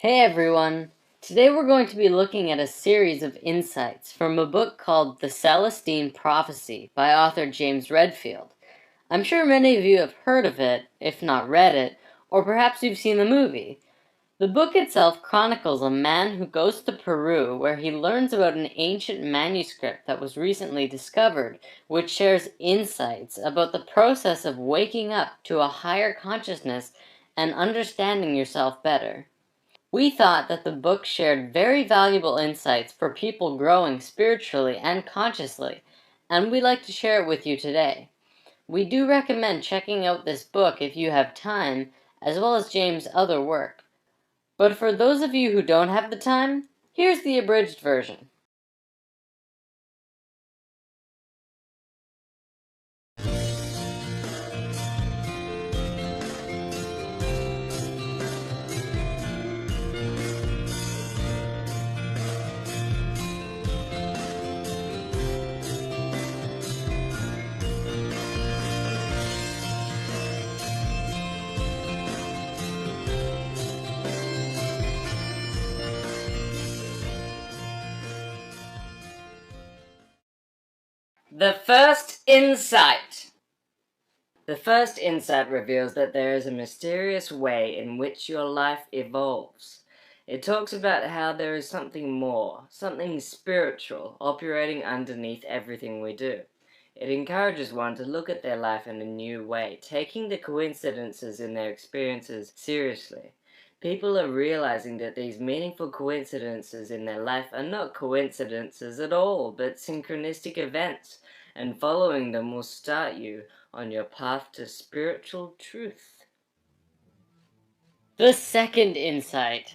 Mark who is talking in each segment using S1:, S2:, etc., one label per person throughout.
S1: Hey everyone! Today we're going to be looking at a series of insights from a book called The Celestine Prophecy by author James Redfield. I'm sure many of you have heard of it, if not read it, or perhaps you've seen the movie. The book itself chronicles a man who goes to Peru where he learns about an ancient manuscript that was recently discovered, which shares insights about the process of waking up to a higher consciousness and understanding yourself better. We thought that the book shared very valuable insights for people growing spiritually and consciously, and we'd like to share it with you today. We do recommend checking out this book if you have time, as well as James' other work. But for those of you who don't have the time, here's the abridged version. The first insight. The first insight reveals that there is a mysterious way in which your life evolves. It talks about how there is something more, something spiritual, operating underneath everything we do. It encourages one to look at their life in a new way, taking the coincidences in their experiences seriously. People are realizing that these meaningful coincidences in their life are not coincidences at all, but synchronistic events, and following them will start you on your path to spiritual truth. The second insight.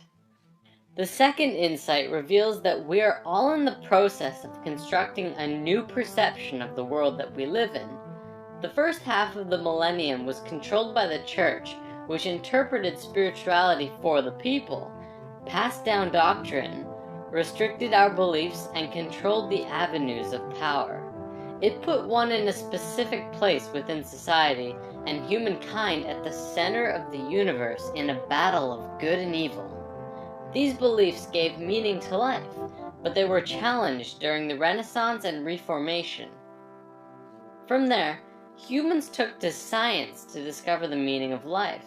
S1: The second insight reveals that we are all in the process of constructing a new perception of the world that we live in. The first half of the millennium was controlled by the church, which interpreted spirituality for the people, passed down doctrine, restricted our beliefs, and controlled the avenues of power. It put one in a specific place within society and humankind at the center of the universe in a battle of good and evil. These beliefs gave meaning to life, but they were challenged during the Renaissance and Reformation. From there, humans took to science to discover the meaning of life.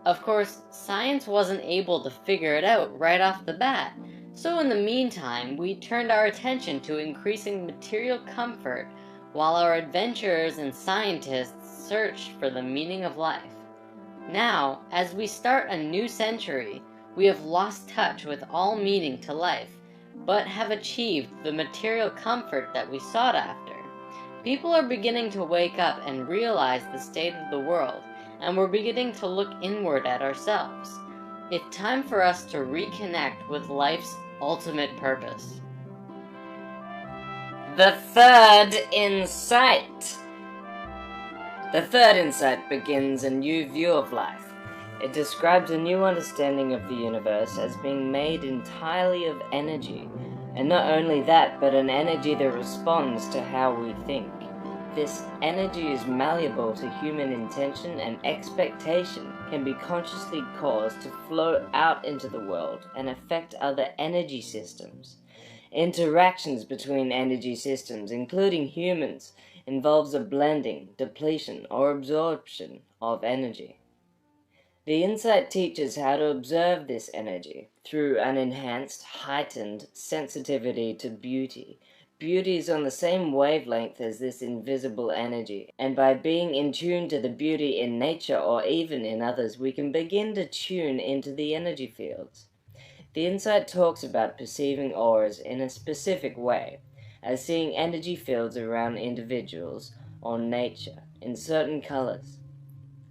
S1: Of course, science wasn't able to figure it out right off the bat, so in the meantime, we turned our attention to increasing material comfort while our adventurers and scientists searched for the meaning of life. Now, as we start a new century, we have lost touch with all meaning to life, but have achieved the material comfort that we sought after. People are beginning to wake up and realize the state of the world, and we're beginning to look inward at ourselves. It's time for us to reconnect with life's ultimate purpose. The third insight. The third insight begins a new view of life. It describes a new understanding of the universe as being made entirely of energy, and not only that, but an energy that responds to how we think. This energy is malleable to human intention, and expectation can be consciously caused to flow out into the world and affect other energy systems. Interactions between energy systems, including humans, involves a blending, depletion, or absorption of energy. The insight teaches how to observe this energy through an enhanced, heightened sensitivity to beauty. Beauty is on the same wavelength as this invisible energy, and by being in tune to the beauty in nature or even in others, we can begin to tune into the energy fields. The insight talks about perceiving auras in a specific way, as seeing energy fields around individuals or nature in certain colors.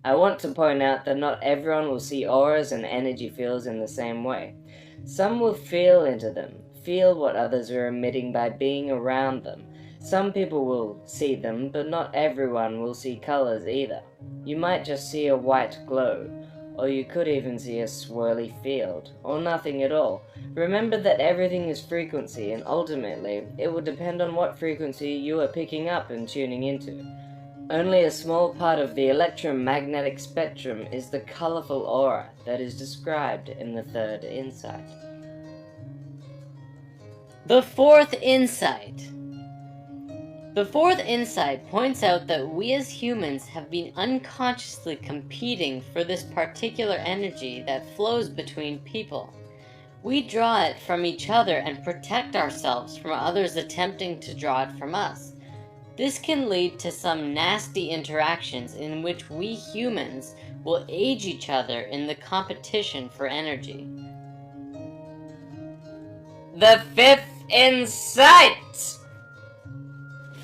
S1: I want to point out that not everyone will see auras and energy fields in the same way. Some will feel into them, feel what others are emitting by being around them. Some people will see them, but not everyone will see colors either. You might just see a white glow, or you could even see a swirly field, or nothing at all. Remember that everything is frequency, and ultimately, it will depend on what frequency you are picking up and tuning into. Only a small part of the electromagnetic spectrum is the colorful aura that is described in the third insight. The fourth insight. The fourth insight points out that we as humans have been unconsciously competing for this particular energy that flows between people. We draw it from each other and protect ourselves from others attempting to draw it from us. This can lead to some nasty interactions in which we humans will age each other in the competition for energy. The fifth insight!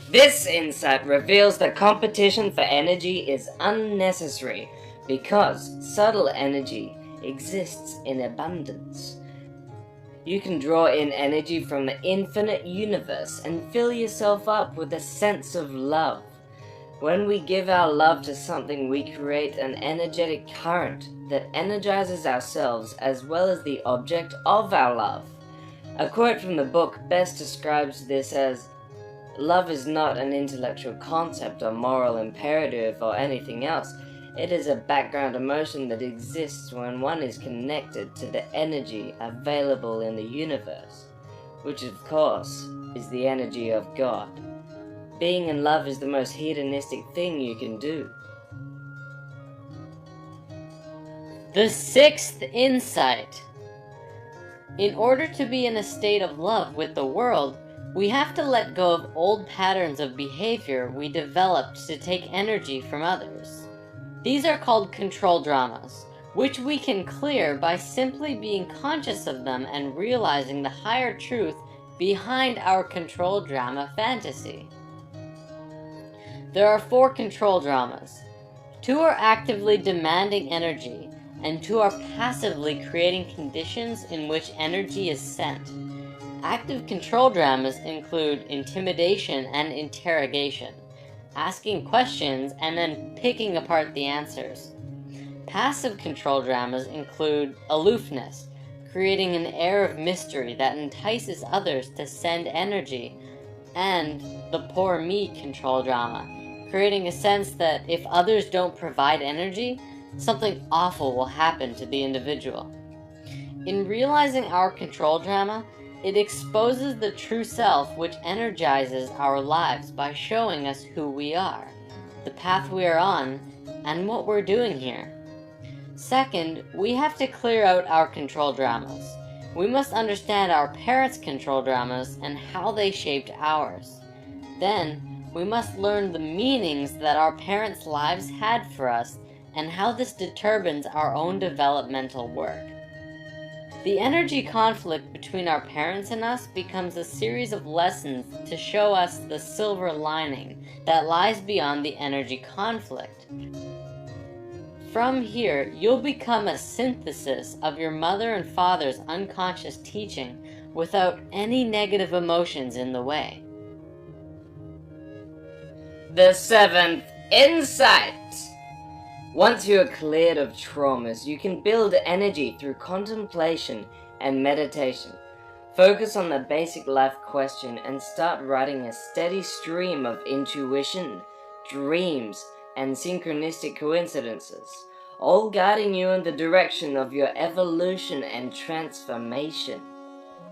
S1: This insight reveals that competition for energy is unnecessary because subtle energy exists in abundance. You can draw in energy from the infinite universe and fill yourself up with a sense of love. When we give our love to something, we create an energetic current that energizes ourselves as well as the object of our love. A quote from the book best describes this as, "Love is not an intellectual concept or moral imperative or anything else. It is a background emotion that exists when one is connected to the energy available in the universe, which of course is the energy of God. Being in love is the most hedonistic thing you can do." The sixth insight. In order to be in a state of love with the world, we have to let go of old patterns of behavior we developed to take energy from others. These are called control dramas, which we can clear by simply being conscious of them and realizing the higher truth behind our control drama fantasy. There are 4 control dramas. 2 are actively demanding energy, and 2 are passively creating conditions in which energy is sent. Active control dramas include intimidation and interrogation, asking questions and then picking apart the answers. Passive control dramas include aloofness, creating an air of mystery that entices others to send energy, and the poor me control drama, creating a sense that if others don't provide energy, something awful will happen to the individual. In realizing our control drama, it exposes the true self which energizes our lives by showing us who we are, the path we are on, and what we're doing here. Second, we have to clear out our control dramas. We must understand our parents' control dramas and how they shaped ours. Then, we must learn the meanings that our parents' lives had for us and how this determines our own developmental work. The energy conflict between our parents and us becomes a series of lessons to show us the silver lining that lies beyond the energy conflict. From here, you'll become a synthesis of your mother and father's unconscious teaching without any negative emotions in the way. The 7th insight. Once you are cleared of traumas, you can build energy through contemplation and meditation. Focus on the basic life question and start writing a steady stream of intuition, dreams, and synchronistic coincidences, all guiding you in the direction of your evolution and transformation.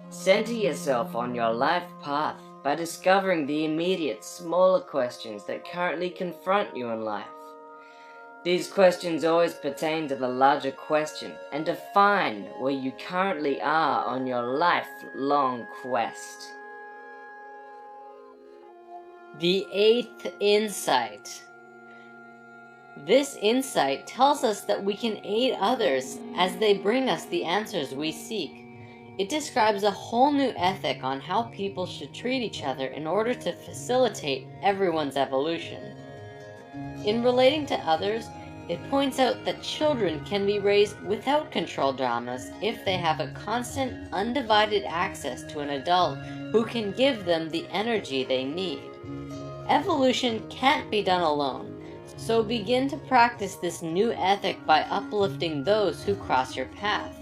S1: Center yourself on your life path by discovering the immediate, smaller questions that currently confront you in life. These questions always pertain to the larger question and define where you currently are on your lifelong quest. The 8th insight. This insight tells us that we can aid others as they bring us the answers we seek. It describes a whole new ethic on how people should treat each other in order to facilitate everyone's evolution. In relating to others, it points out that children can be raised without control dramas if they have a constant, undivided access to an adult who can give them the energy they need. Evolution can't be done alone, so begin to practice this new ethic by uplifting those who cross your path.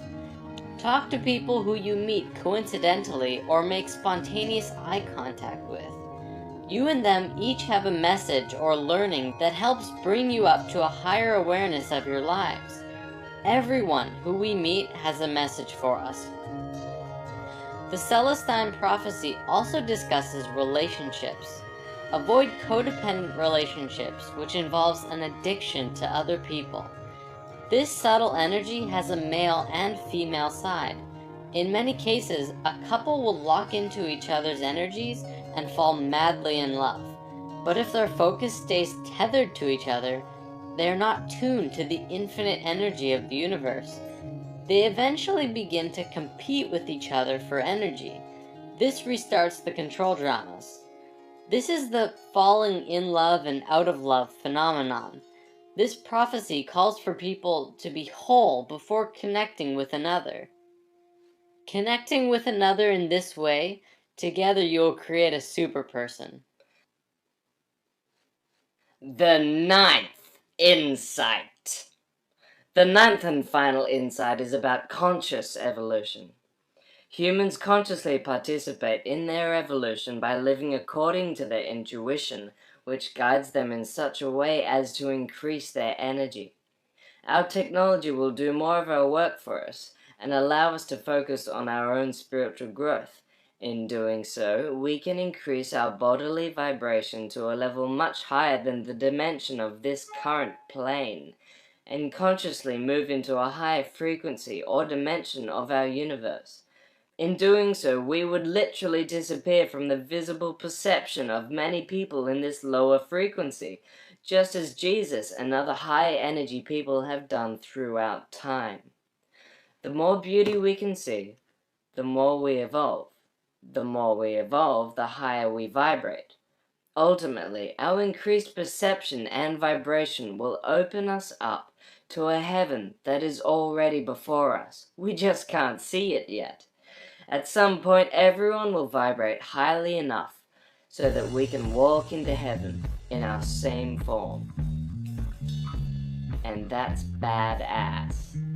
S1: Talk to people who you meet coincidentally or make spontaneous eye contact with. You and them each have a message or learning that helps bring you up to a higher awareness of your lives. Everyone who we meet has a message for us. The Celestine prophecy also discusses relationships. Avoid codependent relationships, which involves an addiction to other people. This subtle energy has a male and female side. In many cases, a couple will lock into each other's energies and fall madly in love. But if their focus stays tethered to each other, they are not tuned to the infinite energy of the universe. They eventually begin to compete with each other for energy. This restarts the control dramas. This is the falling in love and out of love phenomenon. This prophecy calls for people to be whole before connecting with another. Connecting with another in this way, together you will create a super person. The ninth insight. The ninth and final insight is about conscious evolution. Humans consciously participate in their evolution by living according to their intuition, which guides them in such a way as to increase their energy. Our technology will do more of our work for us and allow us to focus on our own spiritual growth. In doing so, we can increase our bodily vibration to a level much higher than the dimension of this current plane, and consciously move into a higher frequency or dimension of our universe. In doing so, we would literally disappear from the visible perception of many people in this lower frequency, just as Jesus and other high energy people have done throughout time. The more beauty we can see, the more we evolve. The more we evolve, the higher we vibrate. Ultimately, our increased perception and vibration will open us up to a heaven that is already before us. We just can't see it yet. At some point, everyone will vibrate highly enough so that we can walk into heaven in our same form. And that's badass.